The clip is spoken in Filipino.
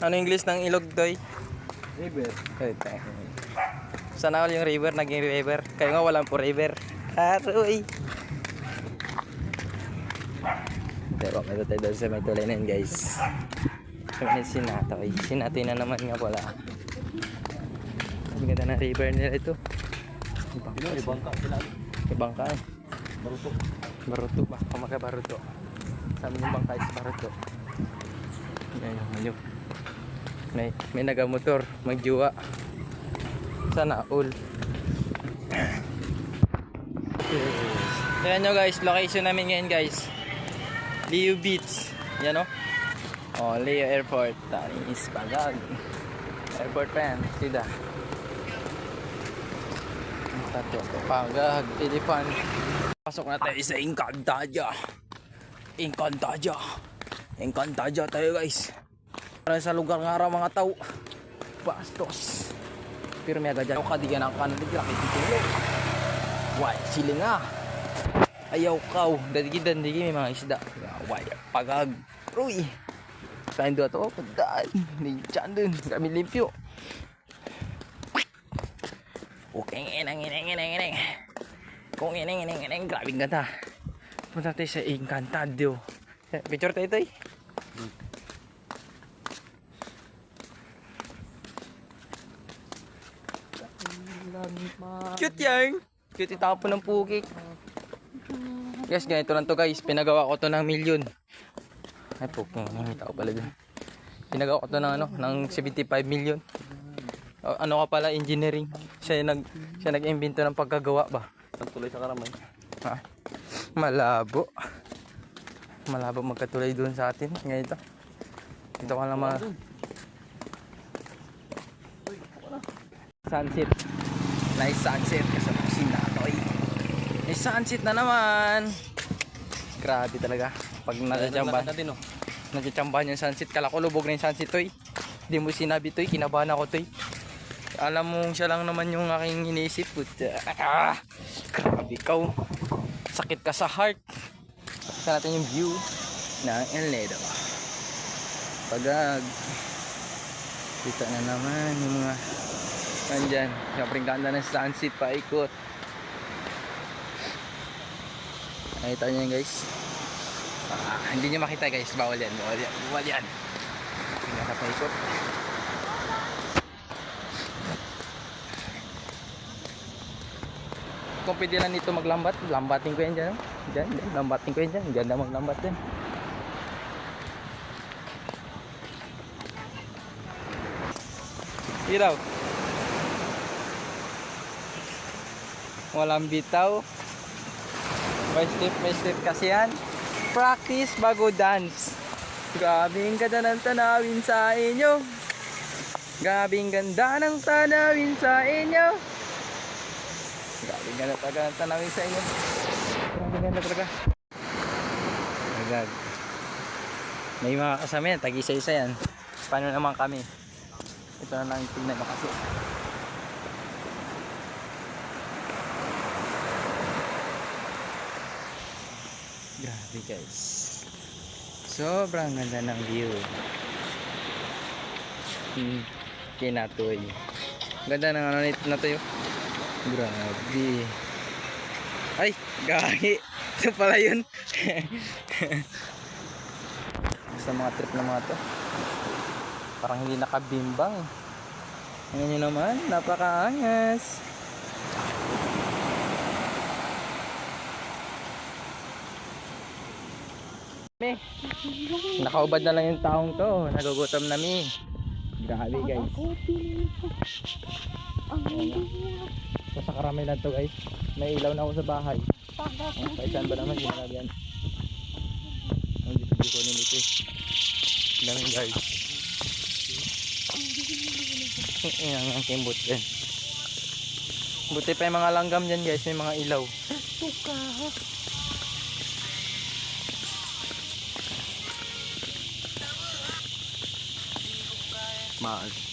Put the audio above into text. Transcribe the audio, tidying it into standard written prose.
Ano English ng ilog, Toy? River. Sana all yung river, naging river. Kayo nga walang po river. Aroy. Pero ito tayo doon sa may tulay na yun, guys. Kami sinatoy. Sinatoy na naman nga pala. Ang ganda ng river nila ito. Ibangka sila. Ibangka eh. Baruto. Baruto ba? Kumaka baruto. Sa amin yung bangka is baruto. Ayun. May nagamotor. Magjuwa. Sana all. Ayan nyo guys. Location namin ngayon guys. Leo Beach. Yan o. Oh, Leo Airport. Tanis Pagag. Airport pa yan. Sida. Pagag. Pilipan. Pasok na tayo sa Encantadia tayo guys. Para sa lugar nga raw mga tao. Bastos. Pero may agad dyan. Kadigan ang kanan. Nakikitulog. Why? Sili nga. Ayaw kaw. Dadigidan. Digi may mga isda. Why? Pagag. Uy. Kain doon ito. Pagdaan. Nagdyan dun. Kami limpyo. Okay. Ineng. Kung ineng. Grabing ganda. Punta tayo sa Encantadio. Picture tayo ito eh. Cute yan. Cute itapo ng pukik. Guys, ganito lang to guys. Pinagawa ko to ng $1,000,000. Ay puking, may tao pala dyan. Pinagawa ko to ng ng 75 million. Ano ka pala, engineering. Siya nag-invento ng pagkagawa ba? Tuloy sa Karamay. Ha? Malabo magkatulay doon sa atin. Ganito. Dito ka lang sunset. Nice sunset kasama si Natoy. May sunset na naman. Grabe talaga. Pag natsambahan yung sunset, kala ko lubog na yung sunset, Toy. Hindi mo sinabi, Toy. Kinabahan ako, Toy. Alam mo, siya lang naman yung aking iniisip. Grabe ikaw. Sakit ka sa heart. Pakita natin yung view ng El Nido. Pagag. Kita na naman yung mga nandyan. Siyempre ganda ng sunset, paikot. Nakita nyo yan guys. Hindi nyo makita guys. Bawal yan. Hindi na paikot. Kung pwede lang dito maglambat, lambatin ko yan dyan. Lambatin ko yan dyan. Ganda maglambat din. Bitaw. Walang bitaw. May step kasi yan. Practice bago dance. Grabing ganda ng tanawin sa inyo. Grabing ganda ng tanawin sa inyo. Grabing ganda talaga ng tanawin sa inyo. Grabing ganda talaga. Agad. May mga kasama yan. Tag-isa-isa yan. Paano naman kami? Ito na lang tingnan mo kasi. Grabe guys. Sobrang ganda ng view. Kinatoy. Ganda ng ano na to yun. Grabe. Ay, gagi. Ito pala yun. Sa mga trip na mga to. Parang hindi nakabimbang. Ngayon nyo naman, napakaangas. Nakaubad na lang yung taong to. Nagugutom na mi. Grabe guys. Sa Karamay lang to guys. May ilaw na ako sa bahay. Paisan ba naman ginagawa yan? Hindi ko kunin ito eh. Daming guys. Ayan ang kimbot din. Buti pa yung mga langgam dyan guys. May mga ilaw. Tuka. Maas.